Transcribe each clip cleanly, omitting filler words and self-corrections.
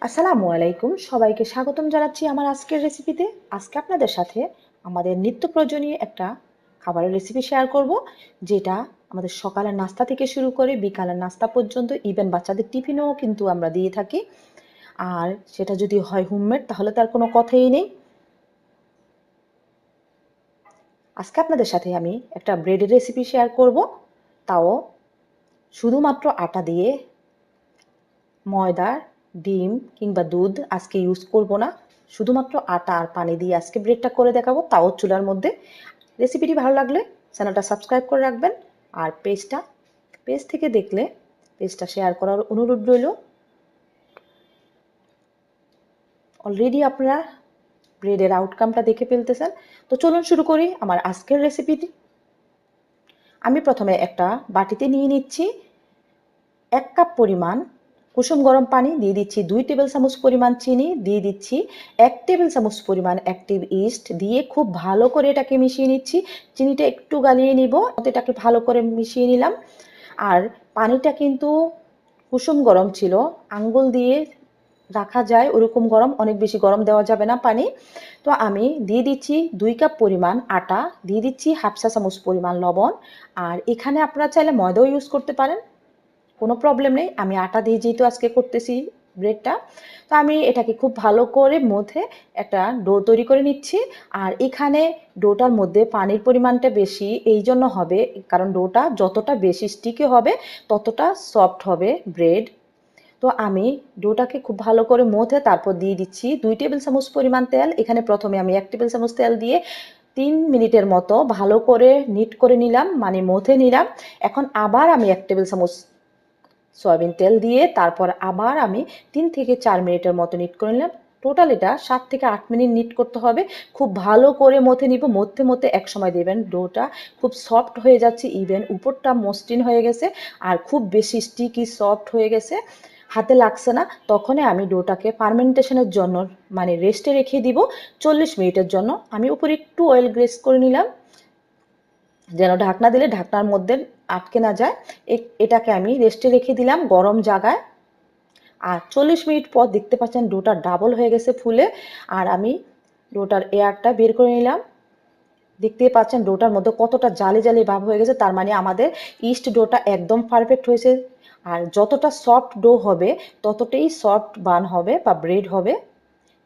আসসালামু আলাইকুম, সবাইকে স্বাগতম জানাচ্ছি আমার আজকের রেসিপিতে। আজকে আপনাদের সাথে আমাদের নিত্য প্রয়োজনীয় একটা খাবারের রেসিপি শেয়ার করব, যেটা আমাদের সকালের নাস্তা থেকে শুরু করে বিকালের নাস্তা পর্যন্ত, ইভেন বাচ্চাদের টিফিনেও কিন্তু আমরা দিয়ে থাকি। আর সেটা যদি হয় হোমমেড, তাহলে তার কোনো কথাই নেই। আজকে আপনাদের সাথে আমি একটা ব্রেডের রেসিপি শেয়ার করব, তাও শুধুমাত্র আটা দিয়ে। ময়দা, ডিম কিংবা দুধ আজকে ইউজ করব না, শুধুমাত্র আটা আর পানি দিয়ে আজকে ব্রেডটা করে দেখাবো, তাও চুলার মধ্যে। রেসিপিটি ভালো লাগলে চ্যানেলটা সাবস্ক্রাইব করে রাখবেন, আর পেজ থেকে দেখলে পেজটা শেয়ার করার অনুরোধ রইল। অলরেডি আপনারা ব্রেডের আউটকামটা দেখে ফেলতেছেন। তো চলুন শুরু করি আমার আজকের রেসিপিটি। আমি প্রথমে একটা বাটিতে নিয়ে নিচ্ছি 1 কাপ পরিমাণ কুসুম গরম পানি, দিয়ে দিচ্ছি 2 টেবিল চামচ পরিমাণ চিনি, দিয়ে দিচ্ছি 1 টেবিল চামচ পরিমাণ অ্যাক্টিভ ইস্ট, দিয়ে খুব ভালো করে এটাকে মিশিয়ে নিচ্ছি। চিনিটা একটু গালিয়ে নিব, এটাকে ভালো করে মিশিয়ে নিলাম। আর পানিটা কিন্তু কুসুম গরম ছিল, আঙ্গুল দিয়ে রাখা যায় ওরকম গরম, অনেক বেশি গরম দেওয়া যাবে না পানি। তো আমি দিয়ে দিচ্ছি 2 কাপ পরিমাণ আটা, দিয়ে দিচ্ছি হাফ চা চামচ পরিমাণ লবণ। আর এখানে আপনারা চাইলে ময়দাও ইউজ করতে পারেন, কোনো প্রবলেম নেই। আমি আটা দিয়ে যেহেতু আজকে করতেছি ব্রেডটা, তো আমি এটাকে খুব ভালো করে মধ্যে একটা ডো তৈরি করে নিচ্ছি। আর এখানে ডোটার মধ্যে পানির পরিমাণটা বেশি এই জন্য হবে, কারণ ডোটা যতটা বেশি স্টিকি হবে ততটা সফট হবে ব্রেড। তো আমি ডোটাকে খুব ভালো করে মথে তারপর দিয়ে দিচ্ছি 2 টেবিল চামচ পরিমাণ তেল। এখানে প্রথমে আমি 1 টেবিল চামচ তেল দিয়ে 3 মিনিটের মতো ভালো করে নিট করে নিলাম, মানে মথে নিলাম। এখন আবার আমি 1 টেবিল চামচ সয়াবিন তেল দিয়ে তারপর আবার আমি 3 থেকে 4 মিনিটের মতো নিট করে নিলাম। টোটাল এটা 7 থেকে 8 মিনিট নিট করতে হবে। খুব ভালো করে মথে নিব, মধ্যে এক সময় দেবেন ডোটা খুব সফট হয়ে যাচ্ছে, ইভেন উপরটা মসৃণ হয়ে গেছে আর খুব বেশি স্টিকি সফট হয়ে গেছে, হাতে লাগছে না। তখনই আমি ডোটাকে ফার্মেন্টেশনের জন্য, মানে রেস্টে রেখে দিব 40 মিনিটের জন্য। আমি উপরে একটু অয়েল গ্রেস করে নিলাম, যেন ঢাকনা দিলে ঢাকনার মধ্যে আটকে না যায়। এটাকে আমি রেস্টে রেখে দিলাম গরম জায়গায়। আর 40 মিনিট পর দেখতে পাচ্ছেন ডোটা ডাবল হয়ে গেছে ফুলে। আর আমি ডোটার এয়ারটা বের করে নিলাম। দেখতে পাচ্ছেন ডোটার মধ্যে কতটা জালি জালি ভাব হয়ে গেছে, তার মানে আমাদের ইস্ট ডোটা একদম পারফেক্ট হয়েছে। আর যতটা সফট ডো হবে ততটাই সফট বান হবে বা ব্রেড হবে,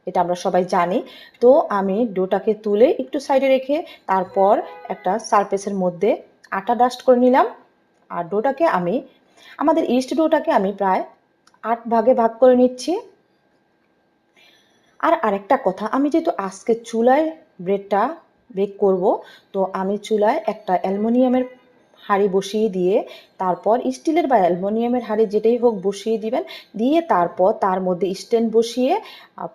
এটা আমরা সবাই জানি। তো আমি ডোটাকে তুলে একটু সাইডে রেখে তারপর একটা সারফেসের মধ্যে আটা ডাস্ট করে নিলাম। আর ডোটাকে আমি, আমাদের ইস্ট ডোটাকে আমি প্রায় 8 ভাগে ভাগ করে নিচ্ছি। আর আরেকটা কথা, আমি যেহেতু আজকে চুলায় ব্রেডটা বেক করব, তো আমি চুলায় একটা অ্যালুমিনিয়ামের হাঁড়ি বসিয়ে দিয়ে তারপর স্টিলের বা অ্যালুমিনিয়ামের হাঁড়ি যেটাই হোক বসিয়ে দিবেন, দিয়ে তারপর তার মধ্যে স্ট্যান্ড বসিয়ে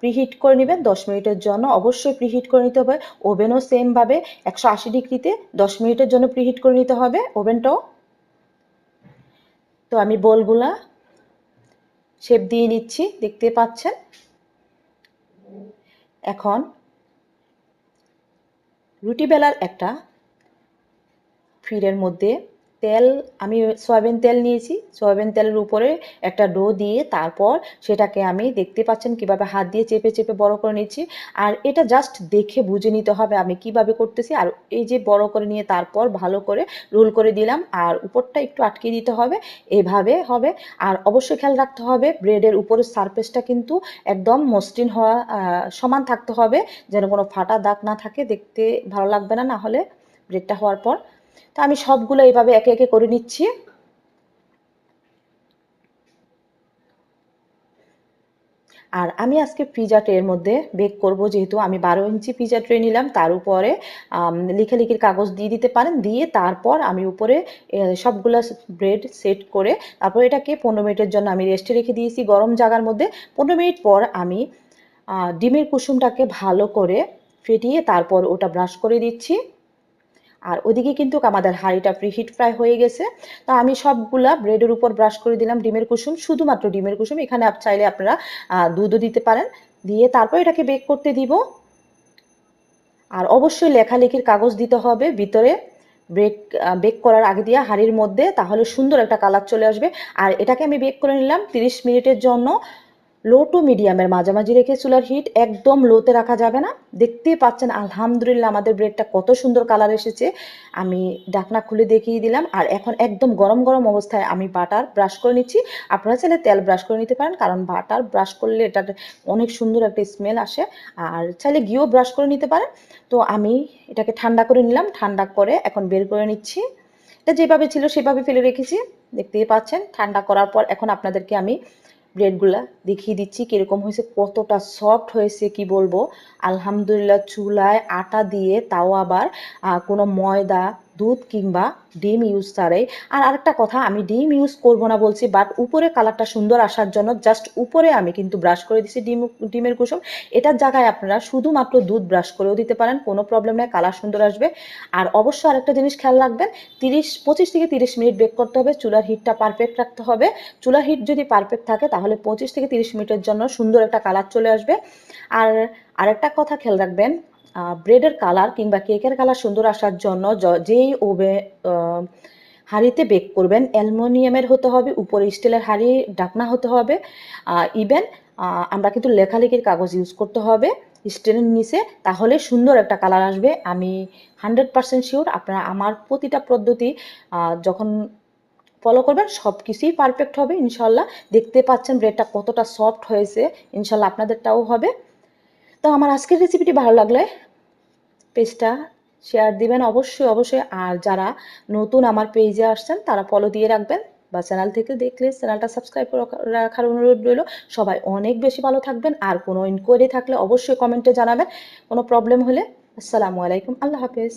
প্রিহিট করে নেবেন 10 মিনিটের জন্য। অবশ্যই প্রিহিট করে নিতে হবে। ওভেনও সেমভাবে 180 ডিগ্রিতে 10 মিনিটের জন্য প্রিহিট করে নিতে হবে ওভেনটাও। তো আমি বলগুলা শেপ দিয়ে নিচ্ছি, দেখতে পাচ্ছেন। এখন রুটি বেলার একটা ফিরের মধ্যে তেল, আমি সয়াবিন তেল নিয়েছি, সয়াবিন তেলের উপরে একটা ডো দিয়ে তারপর সেটাকে আমি, দেখতে পাচ্ছেন কিভাবে হাত দিয়ে চেপে চেপে বড় করে নিচ্ছি। আর এটা জাস্ট দেখে বুঝে নিতে হবে আমি কিভাবে করতেছি। আর এই যে বড় করে নিয়ে তারপর ভালো করে রোল করে দিলাম, আর উপরটা একটু আটকে দিতে হবে, এভাবে হবে। আর অবশ্যই খেয়াল রাখতে হবে ব্রেডের উপরের সারফেসটা কিন্তু একদম মসৃণ হওয়া, সমান থাকতে হবে, যেন কোনো ফাটা দাগ না থাকে, দেখতে ভালো লাগবে না না হলে ব্রেডটা হওয়ার পর। তো আমি সবগুলো এইভাবে একে একে করে নিচ্ছি। আর আমি আজকে পিজা ট্রের মধ্যে বেক করব, যেহেতু আমি 12 ইঞ্চি পিজা ট্রে নিলাম, তার উপরে লেখালেখির কাগজ দিয়ে দিতে পারেন, দিয়ে তারপর আমি উপরে সবগুলো ব্রেড সেট করে তারপর এটাকে 15 মিনিটের জন্য আমি রেস্টে রেখে দিয়েছি গরম জায়গার মধ্যে। 15 মিনিট পর আমি ডিমের কুসুমটাকে ভালো করে ফেটিয়ে তারপর ওটা ব্রাশ করে দিচ্ছি। আর ওদিকে কিন্তু আমাদের হাঁড়িটা প্রিহিট প্রায় হয়ে গেছে। তো আমি সবগুলা ব্রেডের উপর ব্রাশ করে দিলাম ডিমের কুসুম, শুধুমাত্র ডিমের কুসুম। এখানে চাইলে আপনারা দুধও দিতে পারেন, দিয়ে তারপর এটাকে বেক করতে দিব। আর অবশ্যই লেখালেখির কাগজ দিতে হবে ভিতরে বেক করার আগে দিয়ে হাঁড়ির মধ্যে, তাহলে সুন্দর একটা কালার চলে আসবে। আর এটাকে আমি বেক করে নিলাম 30 মিনিটের জন্য লো টু মিডিয়ামের মাঝামাঝি রেখে চুলার হিট একদম লোতে রাখা যাবে না। দেখতেই পাচ্ছেন আলহামদুলিল্লাহ আমাদের ব্রেডটা কত সুন্দর কালার এসেছে। আমি ঢাকনা খুলে দেখিয়ে দিলাম। আর এখন একদম গরম গরম অবস্থায় আমি বাটার ব্রাশ করে নিচ্ছি। আপনারা চাইলে তেল ব্রাশ করে নিতে পারেন, কারণ বাটার ব্রাশ করলে এটার অনেক সুন্দর একটা স্মেল আসে। আর চাইলে ঘিও ব্রাশ করে নিতে পারেন। তো আমি এটাকে ঠান্ডা করে নিলাম, ঠান্ডা করে এখন বের করে নিচ্ছি। এটা যেভাবে ছিল সেভাবে ফেলে রেখেছি, দেখতেই পাচ্ছেন। ঠান্ডা করার পর এখন আপনাদেরকে আমি ব্রেডগুলা দেখিয়ে দিচ্ছি কিরকম হয়েছে, কতটা সফট হয়েছে কি বলবো। আলহামদুলিল্লাহ চুলায় আটা দিয়ে, তাও আবার কোনো ময়দা, দুধ কিংবা ডিম ইউজ ছাড়াই। আর আরেকটা কথা, আমি ডিম ইউজ করব না বলছি, বাট উপরে কালারটা সুন্দর আসার জন্য জাস্ট উপরে আমি কিন্তু ব্রাশ করে দিচ্ছি ডিমের কুসুম। এটার জায়গায় আপনারা শুধুমাত্র দুধ ব্রাশ করেও দিতে পারেন, কোনো প্রবলেম নেই, কালার সুন্দর আসবে। আর অবশ্যই আরেকটা জিনিস খেয়াল রাখবেন, 25 থেকে 30 মিনিট বেক করতে হবে। চুলার হিটটা পারফেক্ট রাখতে হবে। চুলার হিট যদি পারফেক্ট থাকে তাহলে 25 থেকে 30 মিনিটের জন্য সুন্দর একটা কালার চলে আসবে। আর আরেকটা কথা খেয়াল রাখবেন, ব্রেডের কালার কিংবা কেকের কালার সুন্দর আসার জন্য যেই হাঁড়িতে বেক করবেন অ্যালুমিনিয়ামের হতে হবে, উপরে স্টিলের হাঁড়ি ঢাকনা হতে হবে। ইভেন আমরা কিন্তু লেখালেখির কাগজ ইউজ করতে হবে স্টিলের নিচে, তাহলে সুন্দর একটা কালার আসবে। আমি 100% শিওর আপনারা আমার প্রতিটা পদ্ধতি যখন ফলো করবেন সব কিছুই পারফেক্ট হবে ইনশাল্লাহ। দেখতে পাচ্ছেন ব্রেডটা কতটা সফট হয়েছে, ইনশাল্লাহ আপনাদেরটাও হবে। তো আমার আজকের রেসিপিটি ভালো লাগলে পেজটা শেয়ার দিবেন অবশ্যই অবশ্যই। আর যারা নতুন আমার পেজে আসছেন তারা ফলো দিয়ে রাখবেন, বা চ্যানেল থেকে দেখলে চ্যানেলটা সাবস্ক্রাইব রাখার অনুরোধ রইল। সবাই অনেক বেশি ভালো থাকবেন। আর কোনো ইনকোয়ারি থাকলে অবশ্যই কমেন্টে জানাবেন, কোনো প্রবলেম হলে। আসসালামু আলাইকুম, আল্লাহ হাফেজ।